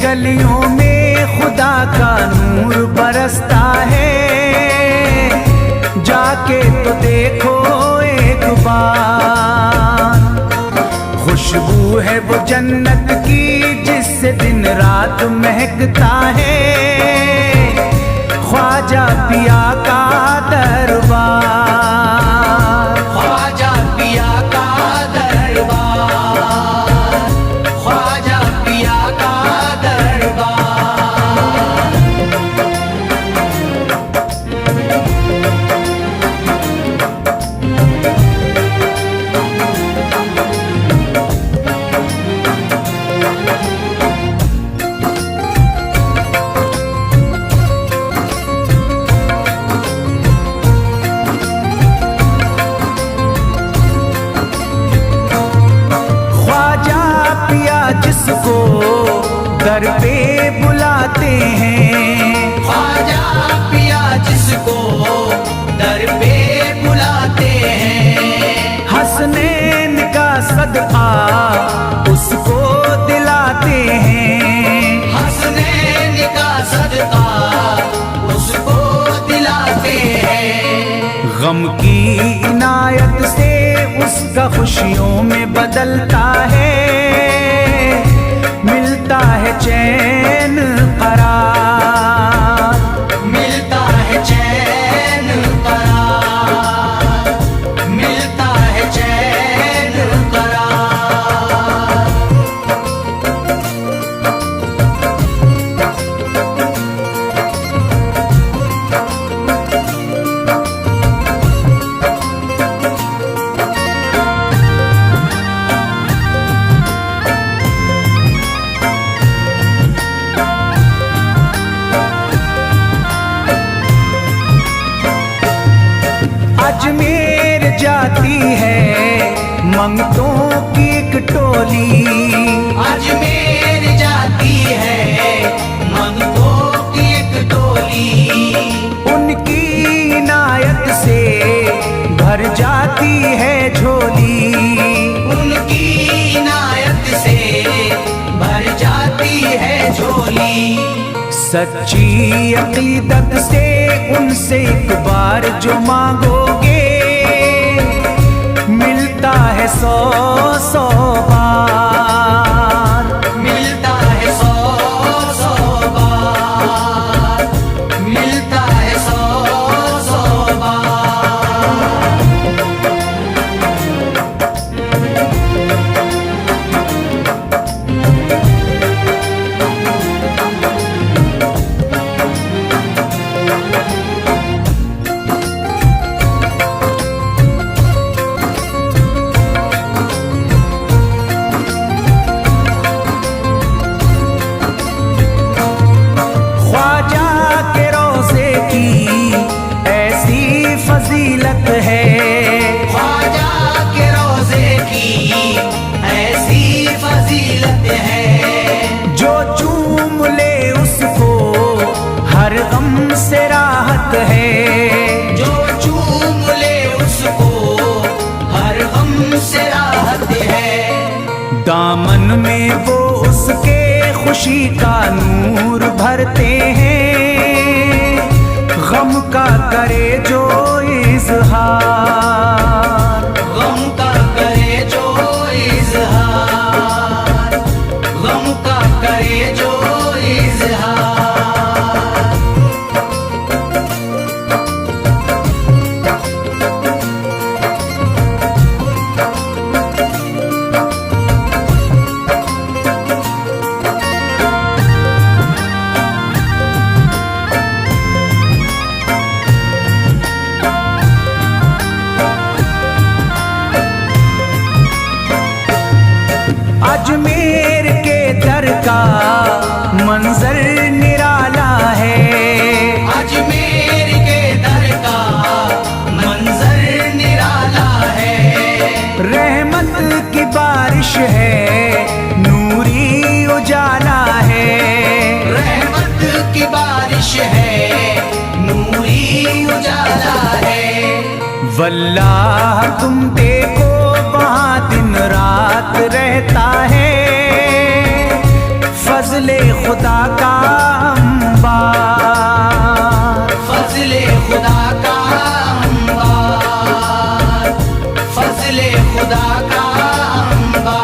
गलियों में खुदा का नूर बरसता है। जाके तो देखो एक बार, खुशबू है वो जन्नत की जिससे दिन रात महकता है। ख्वाजा पिया का दरबार, ख्वाजा पिया का दरबार, ख्वाजा पिया का दरबार। जिसको दर पे बुलाते हैं, ख्वाजा पिया जिसको दर पे बुलाते हैं। हसनैन का सदका उसको दिलाते हैं, हसनैन का सदका उसको दिलाते हैं। गम की इनायत से उसका खुशियों में बदलता है। मिलता है चैन करार, मिलता है चैन करार, मिलता है चैन करार। अजमेर जाती है मंगतों की एक टोली, अजमेर जाती है मंगतों की एक टोली। उनकी इनायत से भर जाती है झोली, उनकी इनायत से भर जाती है झोली। सच्ची अकीदत से उनसे एक बार जो मांगोगे मिलता है 100 बार, मिलता है 100 बार, मिलता है 100 बार। फजीलत है ख्वाजा के रोज़े की ऐसी फजीलत है। जो चूम ले उसको हर गम से राहत है, जो चूम ले उसको हर गम से राहत है। दामन में वो उसके खुशी का नूर भरते हैं। गम का करे जो इज़हार, गम का करे जो इज़हार, गम का करे जो इज़हार। अजमेर के दर का मंजर निराला है, अजमेर के दर का मंजर निराला है। रहमत की बारिश है, नूरी उजाला है, रहमत की बारिश है, नूरी उजाला है। वल्लाह तुम देखो वहाँ दिन रात रहता है। फजल फजले खुदा का अंबार, फजले खुदा का अंबार, फजले खुदा का अंबार।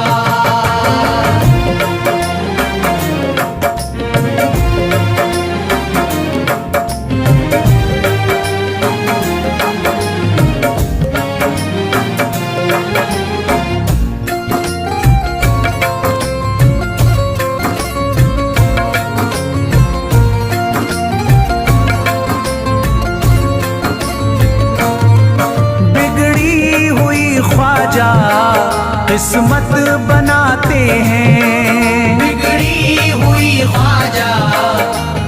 ख्वाजा किस्मत बनाते हैं, बिगड़ी हुई ख्वाजा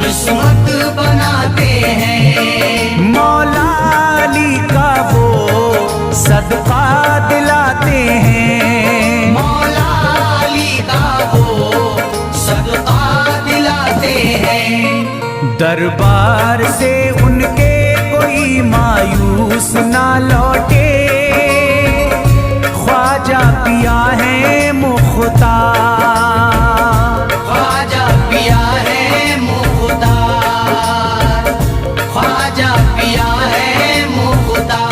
किस्मत बनाते हैं। मौला अली का वो सदका दिलाते हैं, मौला अली का वो सदका दिलाते हैं। दरबार से उनके कोई मायूस ना लौटे, ख्वाजा पिया है मुख्तार, ख्वाजा पिया है मुख्तार, ख्वाजा पिया है मुख्तार।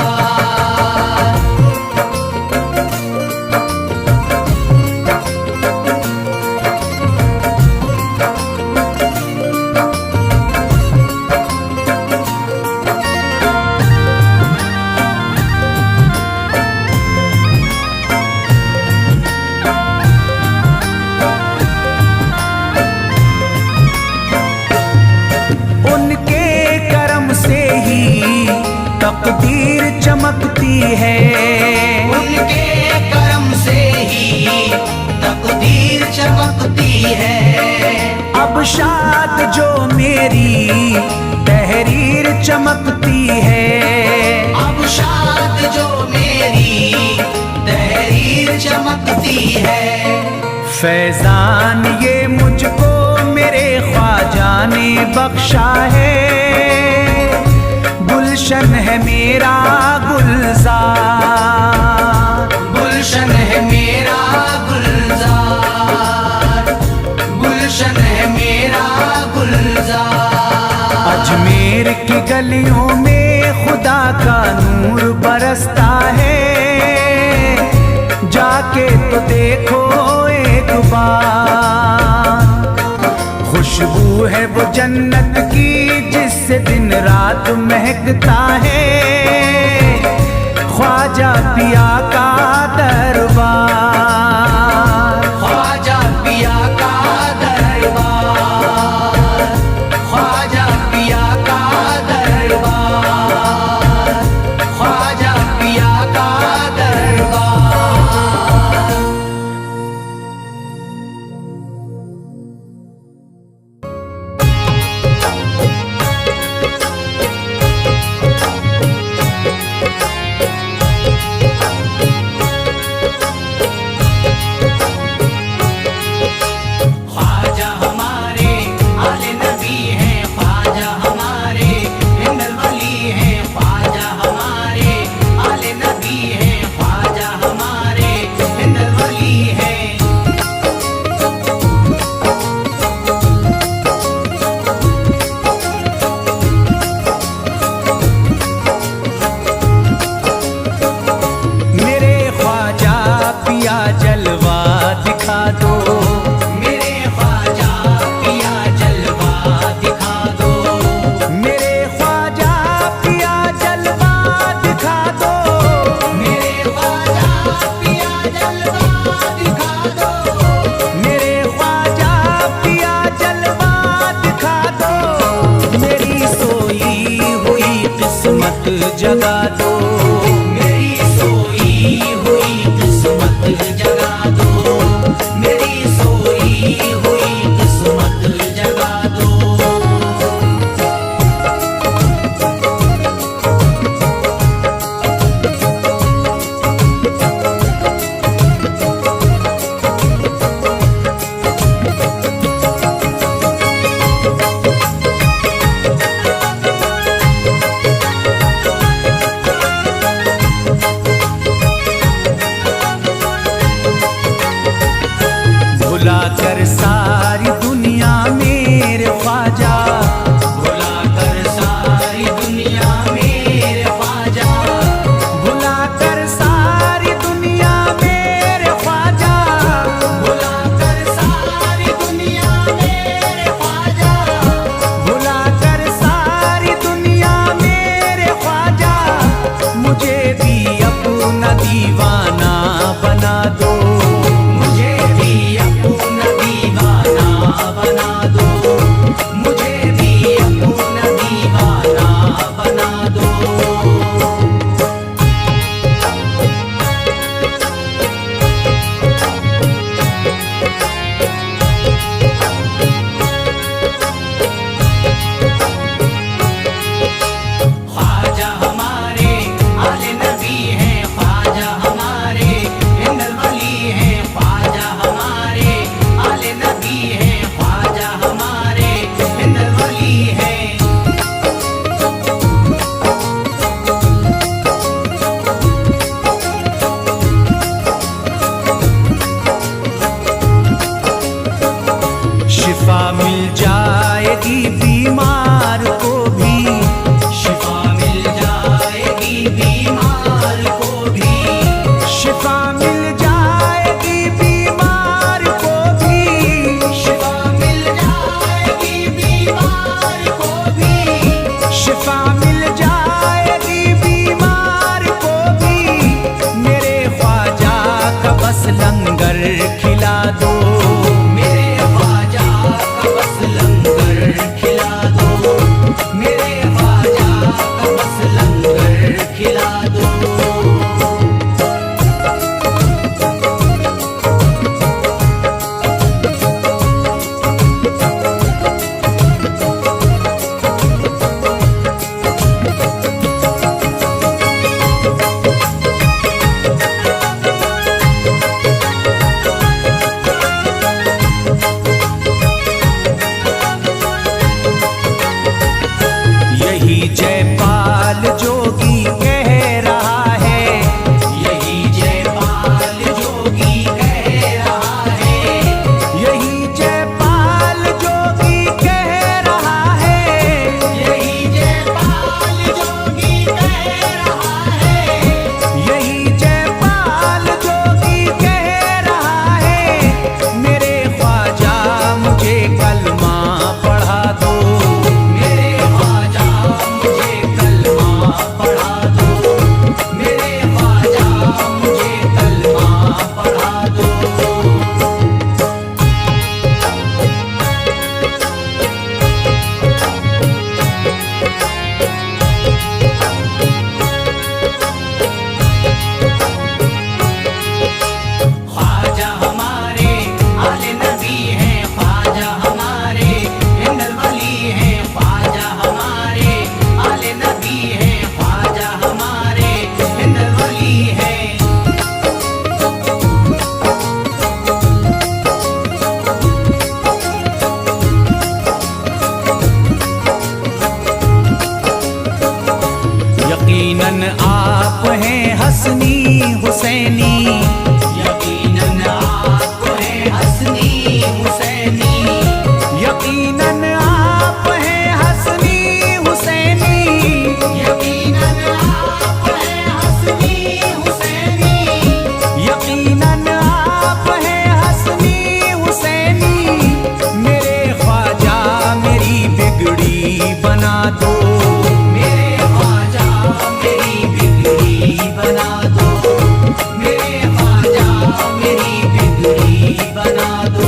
तकदीर चमकती है, उनके करम से ही तकदीर चमकती है। अब शाद जो मेरी तहरीर चमकती है, अब शाद जो मेरी तहरीर चमकती है। फैजान ये मुझको मेरे ख्वाजा ने बख्शा है, गुलशन है मेरा गुलजार, गुलशन है मेरा गुलजार, गुलशन है मेरा गुलजार। अजमेर की गलियों में खुदा का नूर बरसता है, जाके तो देखो एक बार, खुशबू है वो जन्नत की जिससे दिन रात महकता है, ख्वाजा पिया का दरबार, ख्वाजा पिया का दरबार, ख्वाजा पिया का दरबार, ख्वाजा पिया का दरबार। बना दो। ख्वाजा हमारे आले नबी हैं, ख्वाजा हमारे हिंदल वली हैं, ख्वाजा हमारे आले नबी हैं, ख्वाजा हमारे हिंदल वली हैं। शिफा मिल जाएगी बीमार को भी, शिफा मिल जाएगी बीमार को भी, शिफा मिल जाएगी बीमार को भी, शिफा मिल जाएगी बीमार को भी, शिफा मिल जाएगी बीमार को भी। मेरे ख्वाजा का बस लंगर खिला दो, मेरे ख्वाजा का बस लंगर खिला दो, मेरे ख्वाजा का बस लंगर खिला दो। यही जयपाल जोगी कह रहा है, यही जयपाल जोगी कह रहा है, यही जयपाल जोगी कह रहा है, यही जयपाल जोगी कह रहा है, यही जयपाल जोगी कह रहा है। मेरे ख्वाजा मुझे कलमा पढ़ा दो, मेरे ख्वाजा मुझे कलमा पढ़ा दो, मेरे ख्वाजा मुझे कलमा पढ़ा दो। ख्वाजा हमारे आले नबी हैं, ख्वाजा हमारे हिंदल वली हैं, ख्वाजा हमारे आले नबी हैं, ख्वाजा हमारे हिंदल वली हैं। यकीनन आप हैं हसनी हुसैनी, यकीनन आप हैं हसनी हुसैनी, यकीनन आप हैं हसनी हुसैनी, यकीनन आप हैं हसनी हुसैनी, यकीनन आप हैं हसनी हुसैनी। मेरे ख्वाजा मेरी बिगड़ी बना दो, मेरे ख्वाजा मेरी बिगड़ी बना दो, मेरे ख्वाजा मेरी बिगड़ी बना दो।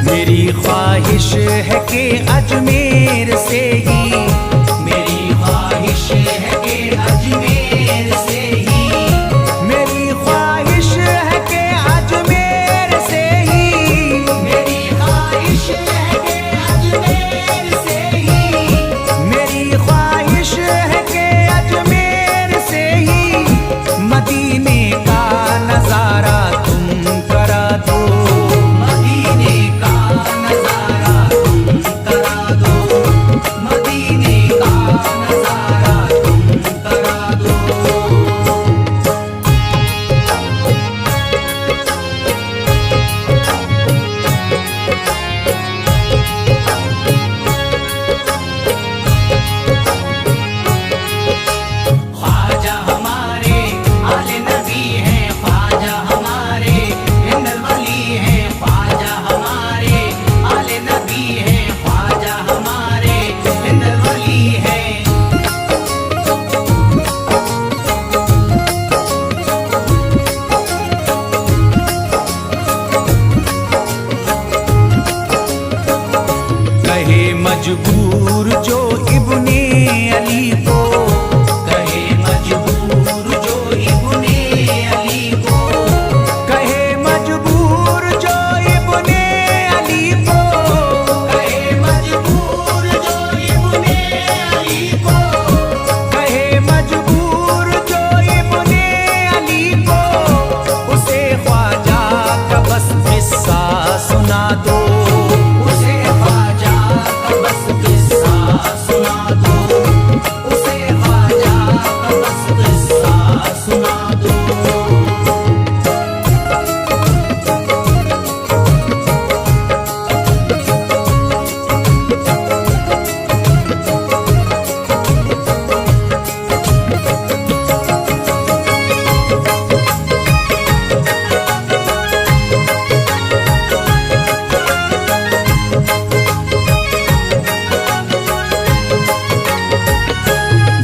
मेरी ख्वाहिश है कि अजमेर से ही, मेरी ख्वाहिश है कि अजमेर से ही, मेरी ख्वाहिश है कि अजमेर से ही, मेरी ख्वाहिश है कि अजमेर से ही, मेरी ख्वाहिश है कि अजमेर से ही। मदीने का नजारा तुम करा दो, मदीने का नजारा तुम करा दो, मजबूर जो इब्ने अली को, कहे मजबूर जो इब्ने अली को, कहे मजबूर जो इब्ने अली को, कहे मजबूर जो इब्ने अली को, कहे मजबूर जो इब्ने अली को, उसे ख्वाजा का बस किस्सा सुना दो, उसे ख्वाजा का बस किस्सा सुना दो, उसे ख्वाजा का बस किस्सा सुना दो।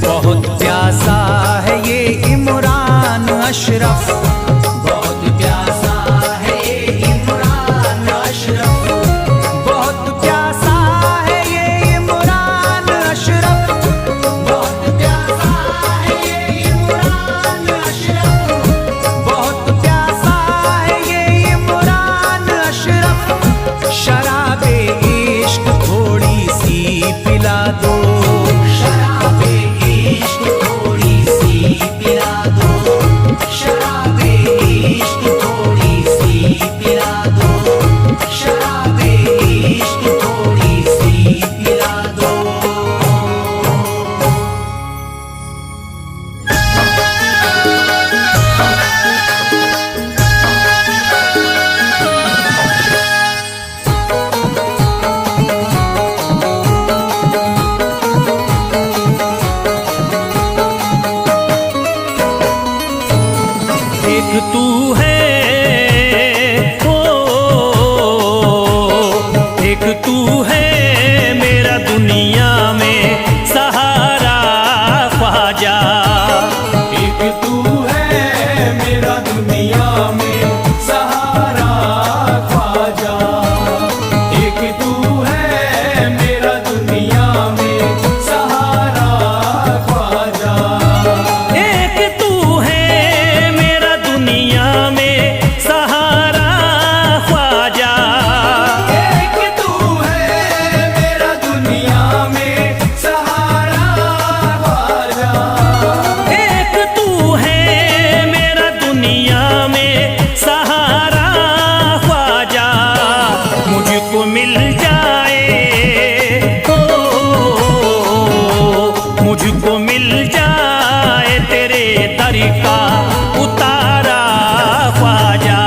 बहुत प्यासा है ये इमरान अशरफ, बहुत प्यासा है ये इमरान अशरफ, बहुत प्यासा है ये इमरान अशरफ, बहुत प्यासा है ये इमरान अशरफ, बहुत प्यासा है ये इमरान अशरफ, शराबे इश्क थोड़ी सी पिला दो, शराबे इश्क थोड़ी सी पिला दो, शराबे इश्क थोड़ी सी पिला दो, शराबे इश्क थोड़ी सी पिला दो। एक तू है ओ, एक तू है मेरा दुनिया में सहारा ख्वाजा, एक तू है मेरा दुनिया में सहारा ख्वाजा, एक तू है मेरा दुनिया में सहारा ख्वाजा, एक तू है मेरा दुनिया में सहारा ख्वाजा, एक तू है मेरा दुनिया में सहारा ख्वाजा, एक तू है मेरा दुनिया में सहारा ख्वाजा, मुझको मिल जाए ओ, मुझको मिल जाए तेरे दर का उतारा ख्वाजा,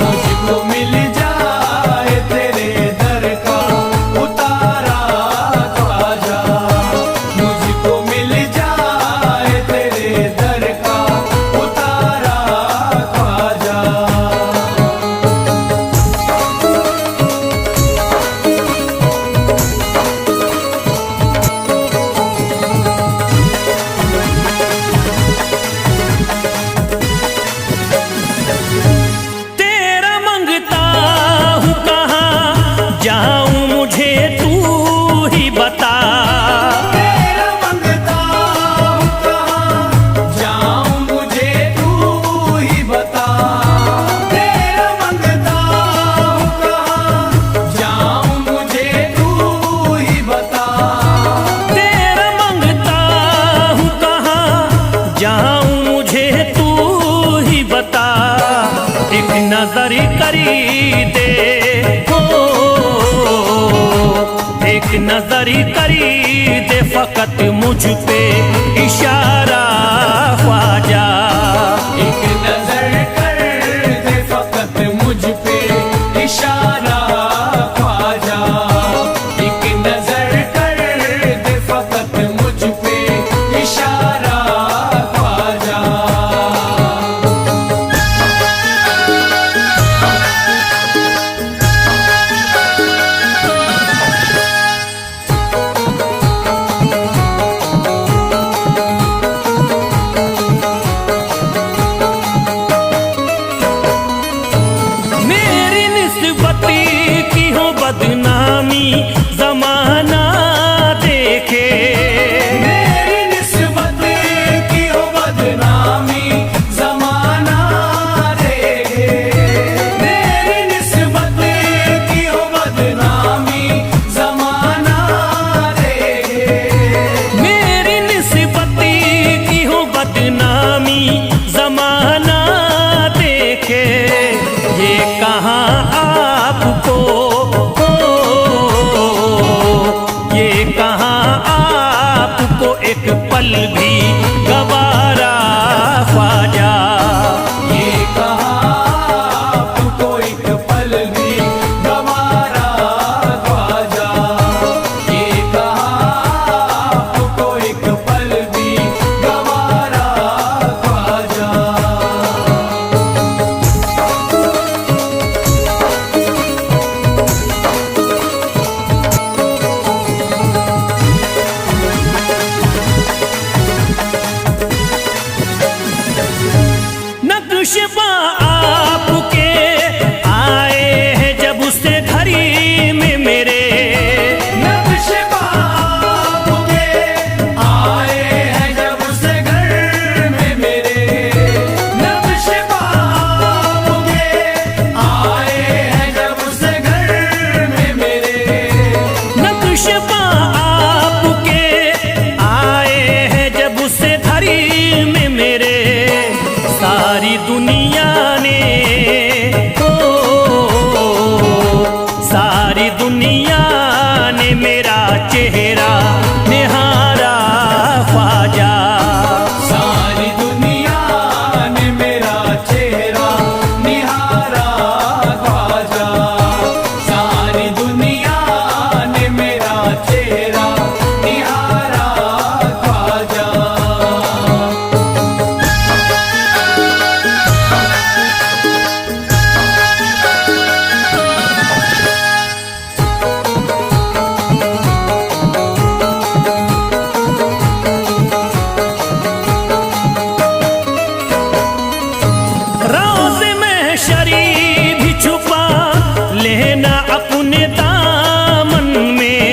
मुझको मिल जाए तेरे दर का उतारा ख्वाजा, मुझको मिल जाए तेरे दर का उतारा ख्वाजा। तेरा मंगता हूँ कहाँ जाऊँ मुझे तू ही बता, तेरा मंगता हूँ कहाँ जाऊँ मुझे तू ही बता, तेरा मंगता हूँ कहाँ जाऊँ मुझे तू ही बता, तेरा मंगता हूँ कहाँ जाऊँ मुझे तू ही बता, एक नजर करी दे हो, एक नजर करी दे फकत मुझ पे इशारा ख्वाजा, एक नजर कर दे फकत मुझ पे इशारा ख्वाजा, एक नजर कर दे फकत मुझ पे इशारा ख्वाजा। नक्शबा आपके आए हैं जब उससे घड़ी में मेरे, नक्शबा आपके आए हैं जब उससे घर में मेरे, नक्शबा आपके आए हैं जब उससे घर में मेरे, नक्शबा आपके आए हैं जब उससे घड़ी में मेरे। सारी दुनिया ने सारी दुनिया ने मेरा चेहरा निहारा ख्वाजा, सारी दुनिया ने मेरा चेहरा निहारा ख्वाजा, सारी दुनिया ने मेरा चेहरा निहारा ख्वाजा। रोज़ महशरी भी छुपा लेना अपने दामन में,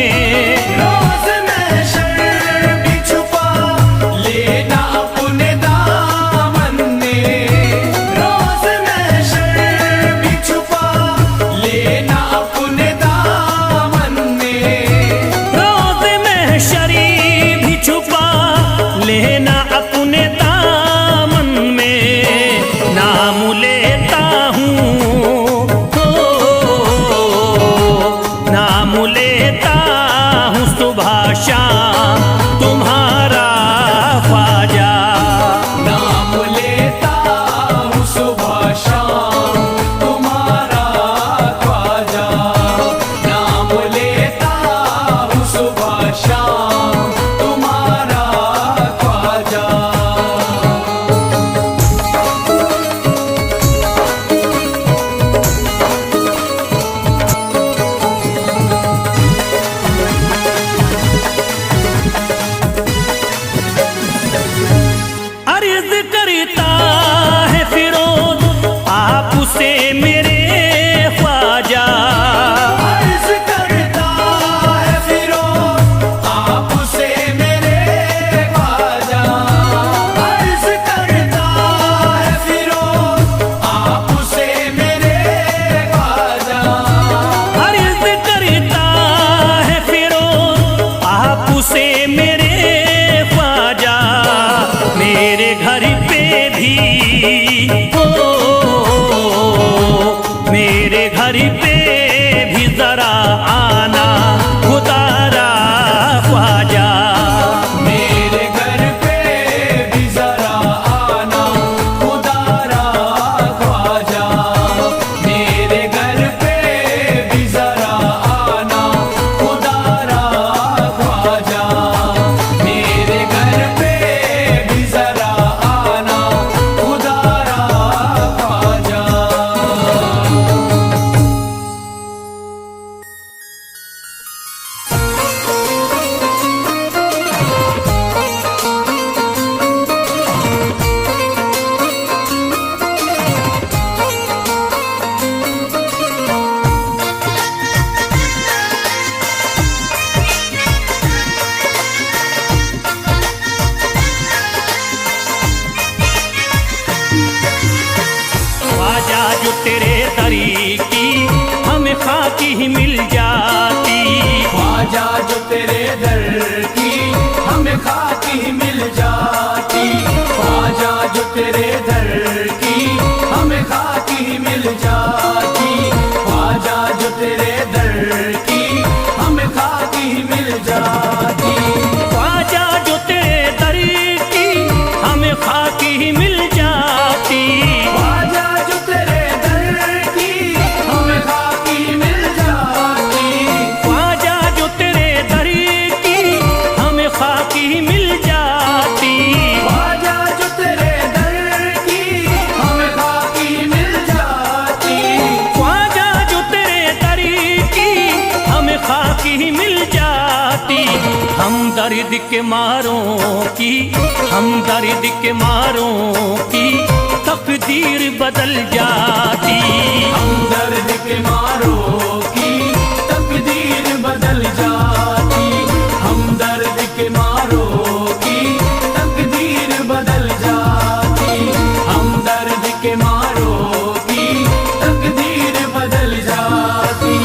रोज़ महशर भी छुपा लेना अपने दामन में, रोज़ महशर भी छुपा लेना अपने दामन में, रोज़ महशरी भी छुपा लेना अपने दामन में। नाम लेता हूँ नाम लेता हूँ सुबह शाम तुम्हारा ख्वाजा, नाम लेता हूँ सुबह शाम तुम्हारा ख्वाजा, नाम लेता हूँ सुबह शाम तुम्हारा ख्वाजा। अर्ज करता है फिरोज आपसे मेरे ख्वाजा, अर्ज करता है फिरोज आपसे मेरे ख्वाजा, अर्ज करता है फिरोज आपसे मेरे ख्वाजा, अर्ज करता है फिरोज आपसे मेरे ख्वाजा। मेरे घर पे भी मेरे घर पे भी जरा आना खुदारा ख्वाजा, मेरे घर पे भी जरा आना खुदारा ख्वाजा, मेरे घर पे भी जरा आना खुदारा ख्वाजा, मेरे घर पे भी जरा आना खुदारा ख्वाजा। ख्वाजा जो तेरे दरी की हमें खाकी ही मिल जाती, ख्वाजा जो तेरे दर की हमें खाकी मिल जाती, ख्वाजा जो तेरे दर की हमें खाकी मिल जाती, ख्वाजा जो तेरे दर की हमें खाकी मिल जाती, ख्वाजा जो तेरे दरी की हमें खाकी ही मिल जाती, ख्वाजा जो तेरे दर की हमें खाकी मिल जाती, ख्वाजा जो तेरे दरी की हमें खाकी ही मिल जाती। ख्वाजा जो तेरे दर की हमें खाकी मिल जाती, ख्वाजा जो तेरे दरी की हमें खाकी ही मिल जाती। हम दर्द के मारों की हम दर्द के मारों की तकदीर बदल जाती। हमदर्द के मारों की तकदीर बदल जाती। हमदर्द के मारों की तकदीर बदल जाती। हमदर्द के मारों की तकदीर बदल जाती।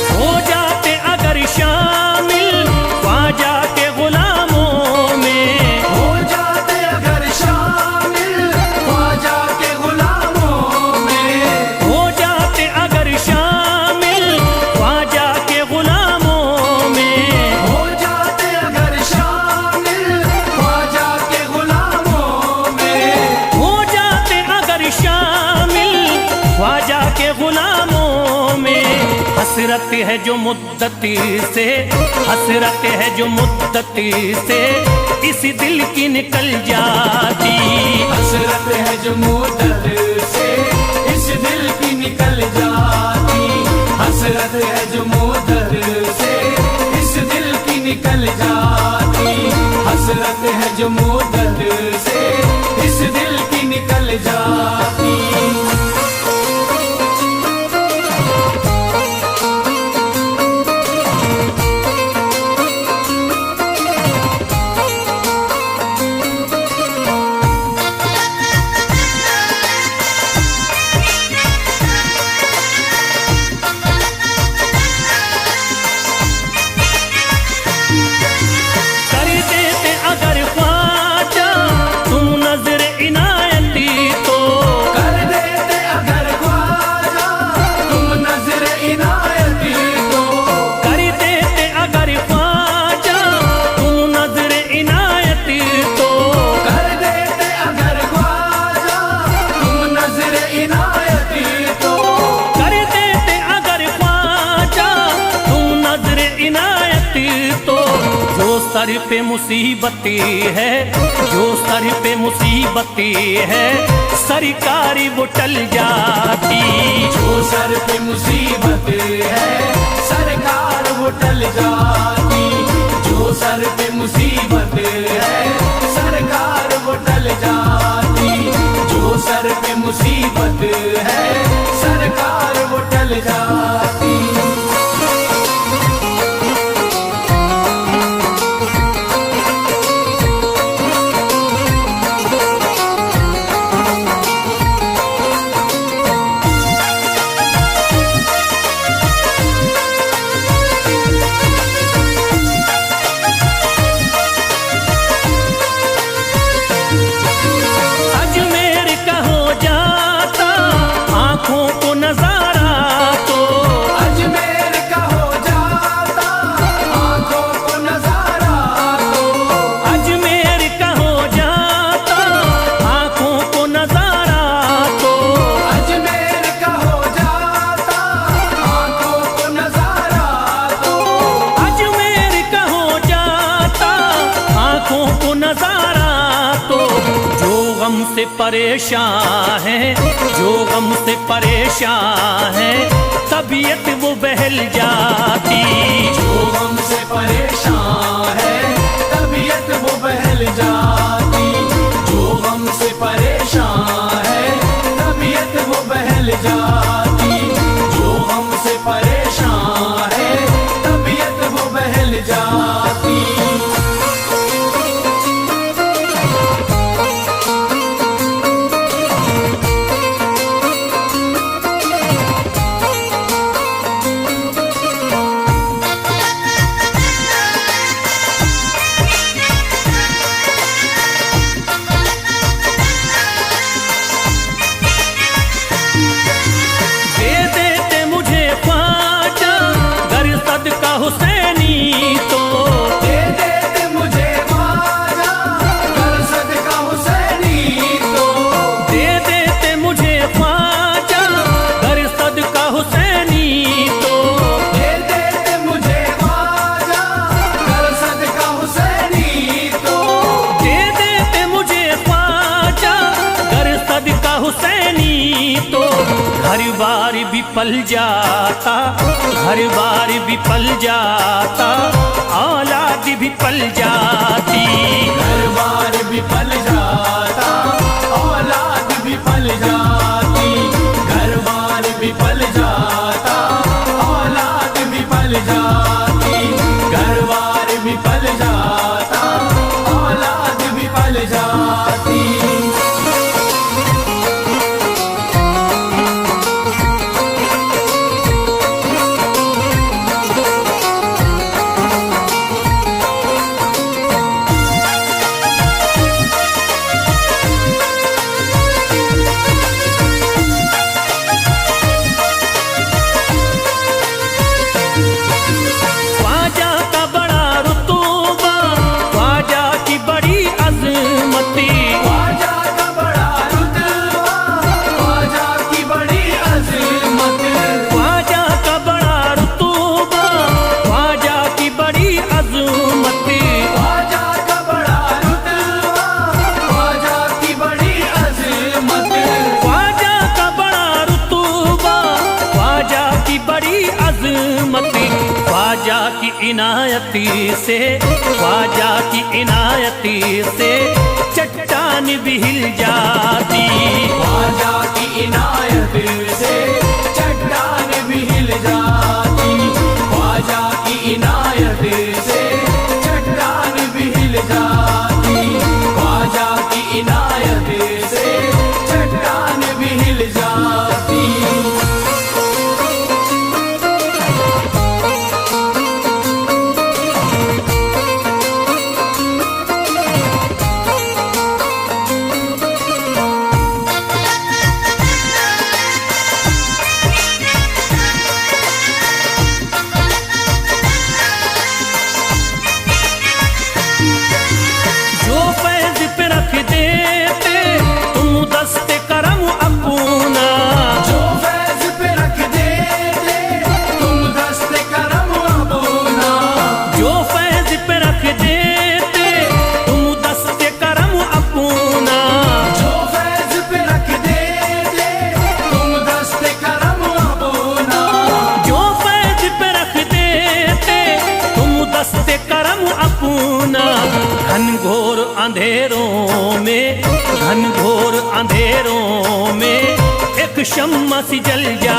हो जाते अगर शामिल ख्वाजा के गुलामों में, हो जाते अगर शामिल ख्वाजा के गुलामों में। हो जाते अगर शामिल ख्वाजा के गुलामों में, हो जाते अगर शामिल ख्वाजा के गुलामों में। हो जाते अगर शामिल ख्वाजा के गुलामों में। हसरत है जो मुद्दती से, हसरत है जो मुद्दती से इस दिल की निकल जाती। हसरत है जो मुद्दत से इस दिल की निकल जाती। हसरत है जो मुद्दत से इस दिल की निकल जाती। हसरत है जो मुद्दत से इस दिल की निकल जाती। कर देते अगर ख्वाजा तुम नजर इनायती तो, कर देते अगर ख्वाजा तुम नजर इनायती तो। कर देते अगर ख्वाजा तुम नजर इनायती तो, कर देते अगर ख्वाजा तुम नजर इनायती तो। कर देते अगर ख्वाजा तुम नजर इनायती तो। जो सर पे मुसीबती है, जो सर पे मुसीबती है सरकारी वो टल जाती। जो सर पे मुसीबत है सरकार वो टल जाती। जो सर पे मुसीबत है सरकार वो टल जाती। जो सर पे मुसीबत है सरकार वो टल जाती। अजमेर का हो जाता आंखों को नजारा तो, अजमेर का हो जाता आंखों को नजारा तो। अजमेर का हो जाता आंखों को नजारा तो। अजमेर का हो जाता आंखों को नजारा तो। अजमेर का हो जाता आंखों को नजारा तो। जो गम से परेशान है, जो गम से परेशान है तबीयत वो बहल जाती। जो गम से परेशान है तबीयत वो बहल जाती। जो गम से परेशान है तबीयत वो बहल जाती। जो गम से परेशान है तबीयत वो बहल जाती। दे देते मुझे ख्वाजा गर सदका हुसैनी तो, घर बार विफल जाता, घर बार विफल जाता, औलाद विफल जाती। घर बार विफल जाता, औलाद विफल जाती। घर बार विफल जाता, औलाद विफल जाती। घर बार विफल जाता, औलाद विफल जाती। ख्वाजा का बड़ा रुतबा, ख्वाजा की बड़ी अजमती, ख्वाजा का बड़ा रुतबा, ख्वाजा की बड़ी अज़मत। ख्वाजा का बड़ा रुतबा, ख्वाजा की बड़ी अजमती। ख्वाजा का बड़ा रुतबा, ख्वाजा की बड़ी अज़मत। ख्वाजा का बड़ा रुतबा, ख्वाजा की बड़ी अजमती। ख्वाजा की इनायती से, ख्वाजा की इनायती से चट्टान भी हिल जाती। ख्वाजा की इनायत से चट्टान भी हिल जाती। ख्वाजा की इनायत से चट्टान भी हिल जाती। ख्वाजा की इनायत से चट्टान भी हिल जाती। जो फैज पे रख देते तुम दस्ते करम अपना, जो फैज पे रख देते तुम दस्ते करम अपना। जो फैज पे रख देते तुम दस्ते करम अपना। जो फैज पे रख देते तुम दस्ते करम अपना। जो फैज पे रख देते तुम दस्ते करम अपना। घनघोर अंधेरों में, घनघोर अंधेरों में एक शम्मा सी जल जा